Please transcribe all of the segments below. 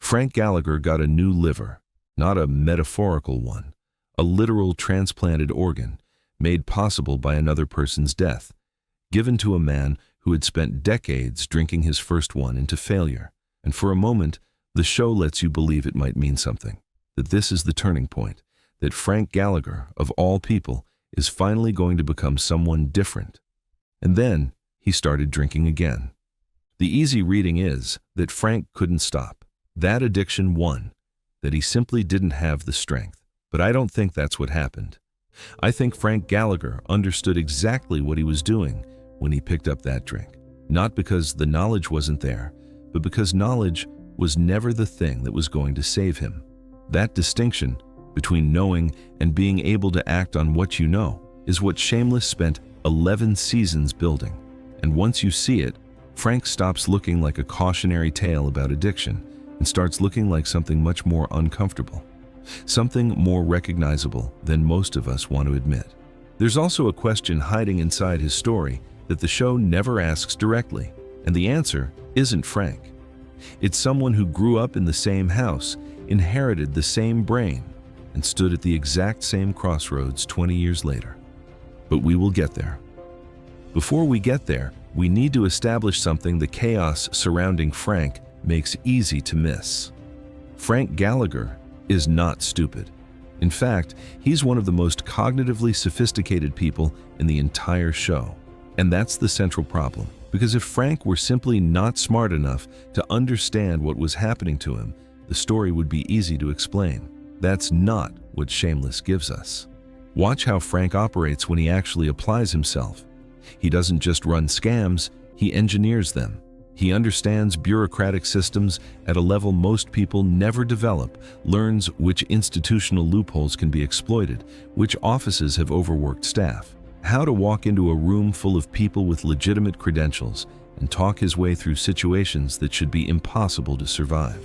Frank Gallagher got a new liver, not a metaphorical one, a literal transplanted organ made possible by another person's death, given to a man who had spent decades drinking his first one into failure. And for a moment, the show lets you believe it might mean something, that this is the turning point, that Frank Gallagher, of all people, is finally going to become someone different. And then he started drinking again. The easy reading is that Frank couldn't stop. That addiction won, that he simply didn't have the strength. But I don't think that's what happened. I think Frank Gallagher understood exactly what he was doing when he picked up that drink. Not because the knowledge wasn't there, but because knowledge was never the thing that was going to save him. That distinction between knowing and being able to act on what you know is what Shameless spent 11 seasons building. And once you see it, Frank stops looking like a cautionary tale about addiction and starts looking like something much more uncomfortable, something more recognizable than most of us want to admit. There's also a question hiding inside his story that the show never asks directly, and the answer isn't Frank. It's someone who grew up in the same house, inherited the same brain, and stood at the exact same crossroads 20 years later. But we will get there. Before we get there, we need to establish something the chaos surrounding Frank makes easy to miss. Frank Gallagher is not stupid. In fact, he's one of the most cognitively sophisticated people in the entire show. And that's the central problem, because if Frank were simply not smart enough to understand what was happening to him, the story would be easy to explain. That's not what Shameless gives us. Watch how Frank operates when he actually applies himself. He doesn't just run scams, he engineers them. He understands bureaucratic systems at a level most people never develop, learns which institutional loopholes can be exploited, which offices have overworked staff, how to walk into a room full of people with legitimate credentials and talk his way through situations that should be impossible to survive.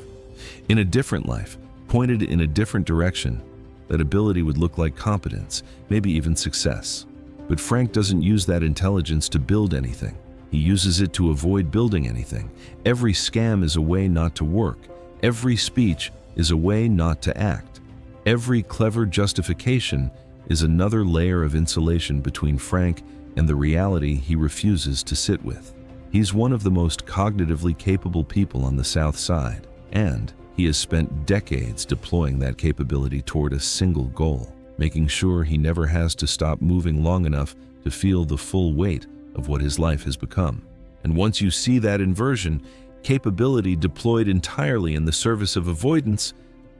In a different life, pointed in a different direction, that ability would look like competence, maybe even success. But Frank doesn't use that intelligence to build anything. He uses it to avoid building anything. Every scam is a way not to work. Every speech is a way not to act. Every clever justification is another layer of insulation between Frank and the reality he refuses to sit with. He's one of the most cognitively capable people on the South Side, and he has spent decades deploying that capability toward a single goal, making sure he never has to stop moving long enough to feel the full weight of what his life has become. And once you see that inversion, capability deployed entirely in the service of avoidance,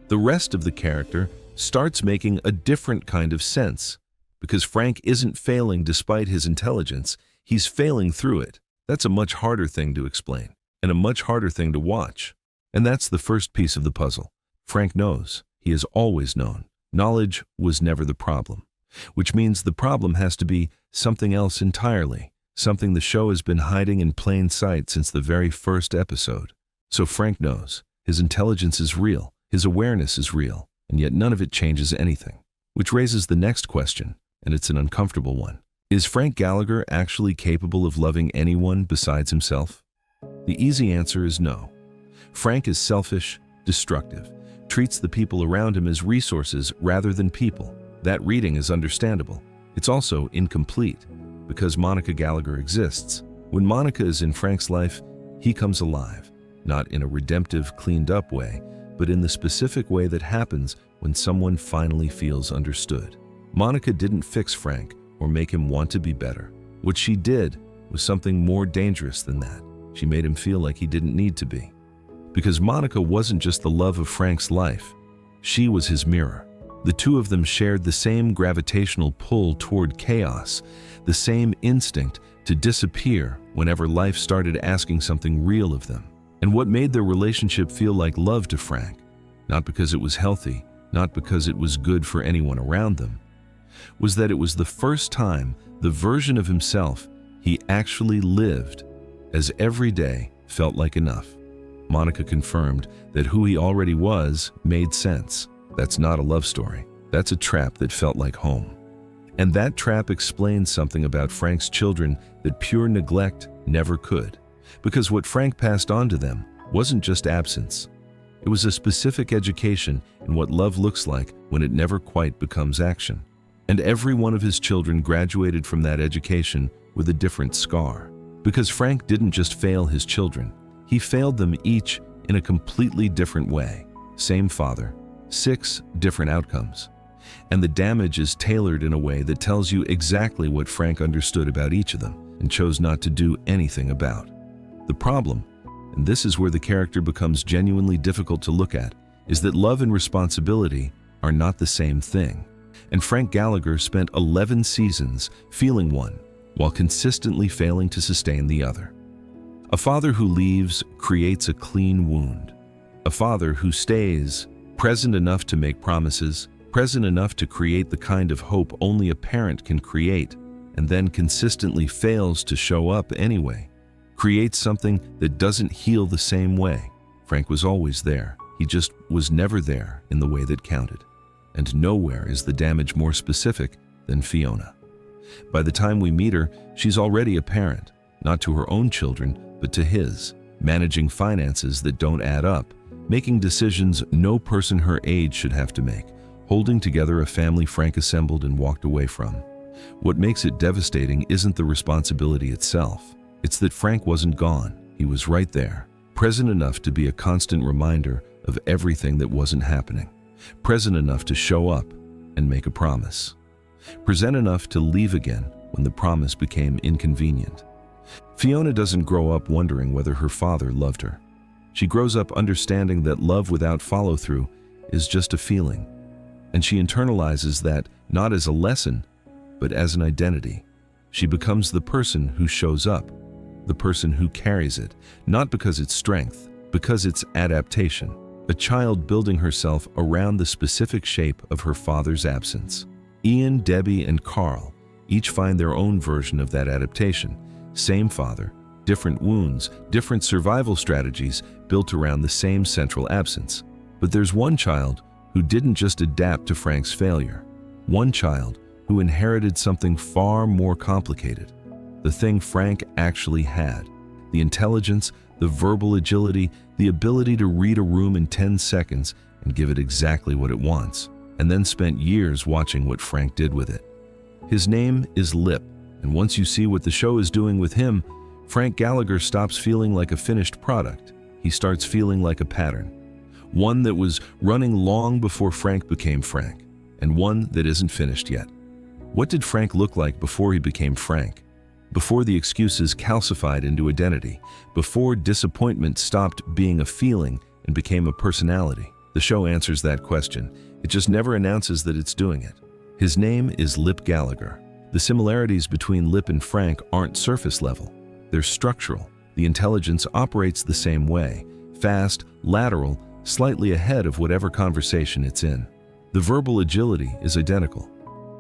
the rest of the character starts making a different kind of sense. Because Frank isn't failing despite his intelligence, he's failing through it. That's a much harder thing to explain, and a much harder thing to watch. And that's the first piece of the puzzle. Frank knows. He has always known. Knowledge was never the problem, which means the problem has to be something else entirely. Something the show has been hiding in plain sight since the very first episode. So Frank knows. His intelligence is real. His awareness is real. And yet none of it changes anything. Which raises the next question, and it's an uncomfortable one. Is Frank Gallagher actually capable of loving anyone besides himself? The easy answer is no. Frank is selfish, destructive, treats the people around him as resources rather than people. That reading is understandable. It's also incomplete. Because Monica Gallagher exists. When Monica is in Frank's life, he comes alive, not in a redemptive, cleaned-up way, but in the specific way that happens when someone finally feels understood. Monica didn't fix Frank or make him want to be better. What she did was something more dangerous than that. She made him feel like he didn't need to be. Because Monica wasn't just the love of Frank's life, she was his mirror. The two of them shared the same gravitational pull toward chaos, the same instinct to disappear whenever life started asking something real of them. And what made their relationship feel like love to Frank, not because it was healthy, not because it was good for anyone around them, was that it was the first time the version of himself he actually lived, as every day felt like enough. Monica confirmed that who he already was made sense. That's not a love story. That's a trap that felt like home. And that trap explains something about Frank's children that pure neglect never could. Because what Frank passed on to them wasn't just absence. It was a specific education in what love looks like when it never quite becomes action. And every one of his children graduated from that education with a different scar. Because Frank didn't just fail his children, he failed them each in a completely different way. Same father, 6 different outcomes. And the damage is tailored in a way that tells you exactly what Frank understood about each of them and chose not to do anything about. The problem, and this is where the character becomes genuinely difficult to look at, is that love and responsibility are not the same thing. And Frank Gallagher spent 11 seasons feeling one, while consistently failing to sustain the other. A father who leaves creates a clean wound. A father who stays, present enough to make promises, present enough to create the kind of hope only a parent can create, and then consistently fails to show up anyway, creates something that doesn't heal the same way. Frank was always there. He just was never there in the way that counted. And nowhere is the damage more specific than Fiona. By the time we meet her, she's already a parent, not to her own children, but to his, managing finances that don't add up, making decisions no person her age should have to make, holding together a family Frank assembled and walked away from. What makes it devastating isn't the responsibility itself. It's that Frank wasn't gone. He was right there, present enough to be a constant reminder of everything that wasn't happening, present enough to show up and make a promise, present enough to leave again when the promise became inconvenient. Fiona doesn't grow up wondering whether her father loved her. She grows up understanding that love without follow-through is just a feeling, and she internalizes that not as a lesson, but as an identity. She becomes the person who shows up, the person who carries it, not because it's strength, because it's adaptation. A child building herself around the specific shape of her father's absence. Ian, Debbie, and Carl each find their own version of that adaptation. Same father, different wounds, different survival strategies built around the same central absence. But there's one child who didn't just adapt to Frank's failure. One child who inherited something far more complicated. The thing Frank actually had. The intelligence, the verbal agility, the ability to read a room in 10 seconds and give it exactly what it wants, and then spent years watching what Frank did with it. His name is Lip, and once you see what the show is doing with him, Frank Gallagher stops feeling like a finished product. He starts feeling like a pattern. One that was running long before Frank became Frank, and one that isn't finished yet. What did Frank look like before he became Frank? Before the excuses calcified into identity, before disappointment stopped being a feeling and became a personality? The show answers that question. It just never announces that it's doing it. His name is Lip Gallagher. The similarities between Lip and Frank aren't surface level. They're structural. The intelligence operates the same way, fast, lateral, slightly ahead of whatever conversation it's in. The verbal agility is identical.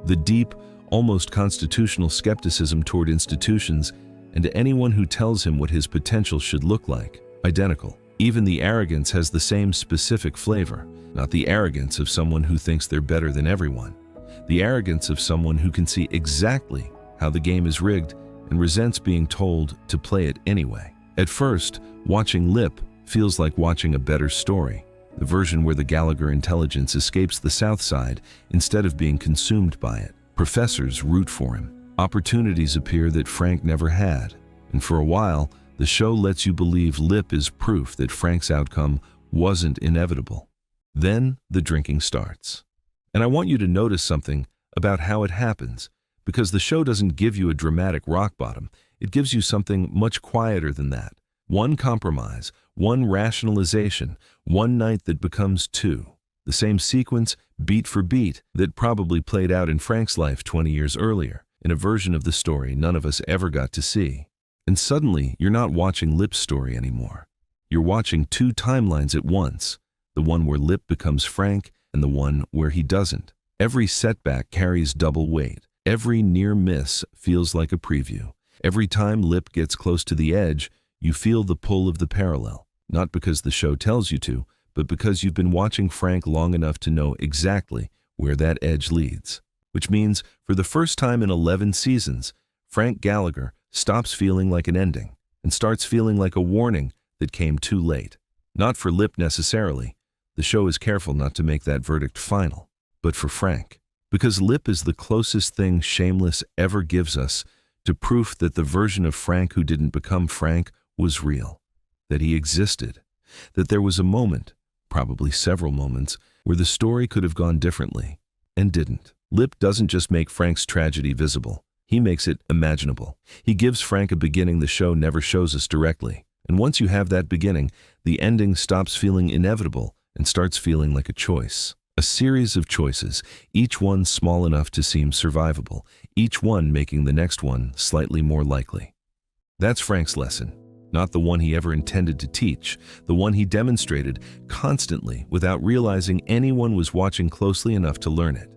The deep, almost constitutional skepticism toward institutions and to anyone who tells him what his potential should look like, identical. Even the arrogance has the same specific flavor, not the arrogance of someone who thinks they're better than everyone. The arrogance of someone who can see exactly how the game is rigged and resents being told to play it anyway. At first, watching Lip feels like watching a better story, the version where the Gallagher intelligence escapes the South Side instead of being consumed by it. Professors root for him. Opportunities appear that Frank never had. And for a while, the show lets you believe Lip is proof that Frank's outcome wasn't inevitable. Then the drinking starts. And I want you to notice something about how it happens, because the show doesn't give you a dramatic rock bottom. It gives you something much quieter than that. One compromise, one rationalization, one night that becomes two. The same sequence, beat for beat, that probably played out in Frank's life 20 years earlier, in a version of the story none of us ever got to see. And suddenly, you're not watching Lip's story anymore. You're watching two timelines at once, the one where Lip becomes Frank and the one where he doesn't. Every setback carries double weight. Every near miss feels like a preview. Every time Lip gets close to the edge, you feel the pull of the parallel, not because the show tells you to, but because you've been watching Frank long enough to know exactly where that edge leads. Which means, for the first time in 11 seasons, Frank Gallagher stops feeling like an ending and starts feeling like a warning that came too late. Not for Lip necessarily. The show is careful not to make that verdict final. But for Frank. Because Lip is the closest thing Shameless ever gives us to proof that the version of Frank who didn't become Frank was real. That he existed. That there was a moment, probably several moments, where the story could have gone differently, and didn't. Lip doesn't just make Frank's tragedy visible. He makes it imaginable. He gives Frank a beginning the show never shows us directly. And once you have that beginning, the ending stops feeling inevitable and starts feeling like a choice. A series of choices, each one small enough to seem survivable, each one making the next one slightly more likely. That's Frank's lesson. Not the one he ever intended to teach, the one he demonstrated constantly without realizing anyone was watching closely enough to learn it.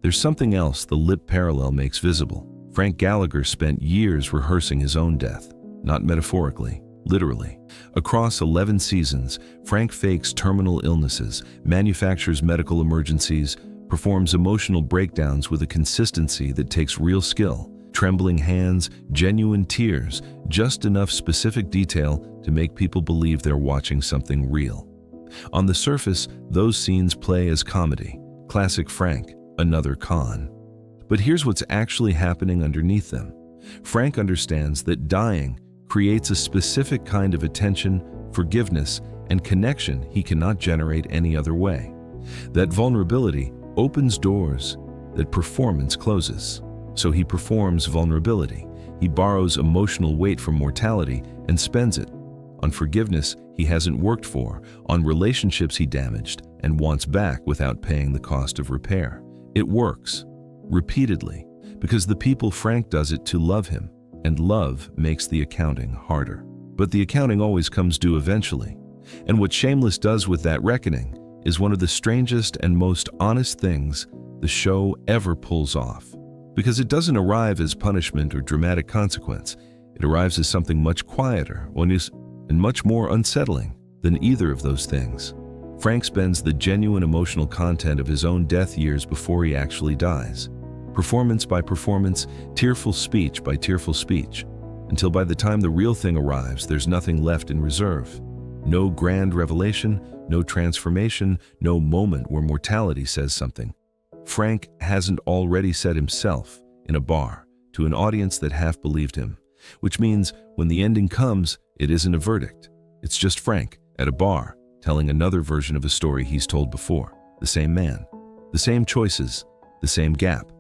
There's something else the Lip parallel makes visible. Frank Gallagher spent years rehearsing his own death, not metaphorically, literally. Across 11 seasons, Frank fakes terminal illnesses, manufactures medical emergencies, performs emotional breakdowns with a consistency that takes real skill. Trembling hands, genuine tears, just enough specific detail to make people believe they're watching something real. On the surface, those scenes play as comedy. Classic Frank, another con. But here's what's actually happening underneath them. Frank understands that dying creates a specific kind of attention, forgiveness, and connection he cannot generate any other way. That vulnerability opens doors that performance closes. So he performs vulnerability. He borrows emotional weight from mortality and spends it on forgiveness he hasn't worked for, on relationships he damaged and wants back without paying the cost of repair. It works, repeatedly, because the people Frank does it to love him, and love makes the accounting harder. But the accounting always comes due eventually. And what Shameless does with that reckoning is one of the strangest and most honest things the show ever pulls off. Because it doesn't arrive as punishment or dramatic consequence. It arrives as something much quieter and much more unsettling than either of those things. Frank spends the genuine emotional content of his own death years before he actually dies. Performance by performance, tearful speech by tearful speech, until by the time the real thing arrives, there's nothing left in reserve. No grand revelation, no transformation, no moment where mortality says something. Frank hasn't already said himself in a bar to an audience that half believed him, which means when the ending comes, it isn't a verdict. It's just Frank at a bar telling another version of a story he's told before. The same man, the same choices, the same gap,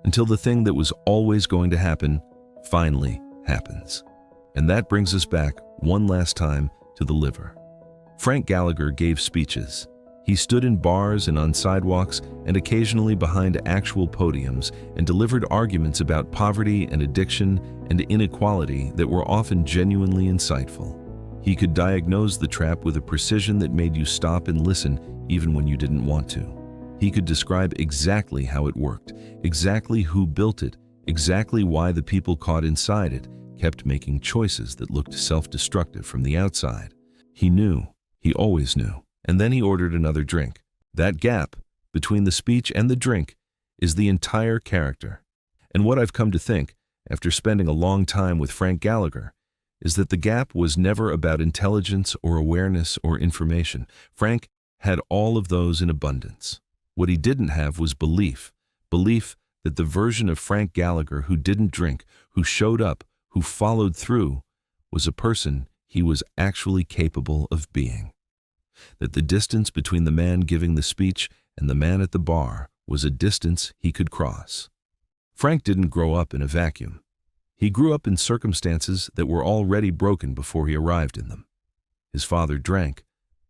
until the thing that was always going to happen finally happens. And that brings us back one last time to the liver. Frank Gallagher gave speeches. He stood in bars and on sidewalks and occasionally behind actual podiums and delivered arguments about poverty and addiction and inequality that were often genuinely insightful. He could diagnose the trap with a precision that made you stop and listen even when you didn't want to. He could describe exactly how it worked, exactly who built it, exactly why the people caught inside it kept making choices that looked self-destructive from the outside. He knew, he always knew. And then he ordered another drink. That gap between the speech and the drink is the entire character. And what I've come to think, after spending a long time with Frank Gallagher, is that the gap was never about intelligence or awareness or information. Frank had all of those in abundance. What he didn't have was belief. Belief that the version of Frank Gallagher who didn't drink, who showed up, who followed through, was a person he was actually capable of being. That the distance between the man giving the speech and the man at the bar was a distance he could cross. Frank didn't grow up in a vacuum. He grew up in circumstances that were already broken before he arrived in them. His father drank.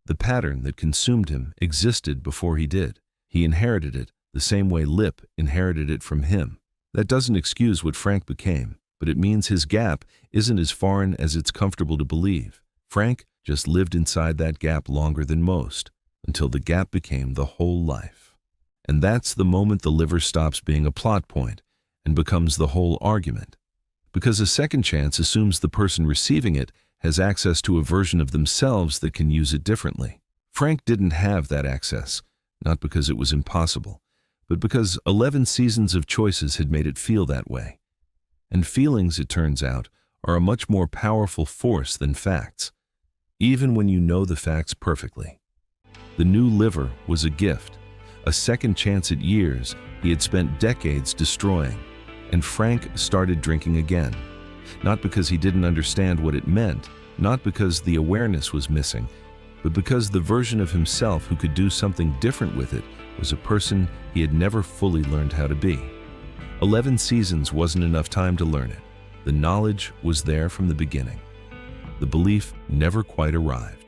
The pattern that consumed him existed before he did. He inherited it the same way Lip inherited it from him. That doesn't excuse what Frank became, but it means his gap isn't as foreign as it's comfortable to believe. Frank just lived inside that gap longer than most, until the gap became the whole life. And that's the moment the liver stops being a plot point and becomes the whole argument. Because a second chance assumes the person receiving it has access to a version of themselves that can use it differently. Frank didn't have that access, not because it was impossible, but because 11 seasons of choices had made it feel that way. And feelings, it turns out, are a much more powerful force than facts. even when you know the facts perfectly. The new liver was a gift, a second chance at years he had spent decades destroying, and Frank started drinking again. Not because he didn't understand what it meant, not because the awareness was missing, but because the version of himself who could do something different with it was a person he had never fully learned how to be. 11 seasons wasn't enough time to learn it. The knowledge was there from the beginning. The belief never quite arrived.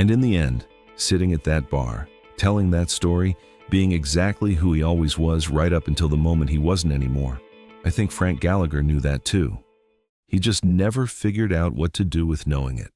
And in the end, sitting at that bar, telling that story, being exactly who he always was right up until the moment he wasn't anymore, I think Frank Gallagher knew that too. He just never figured out what to do with knowing it.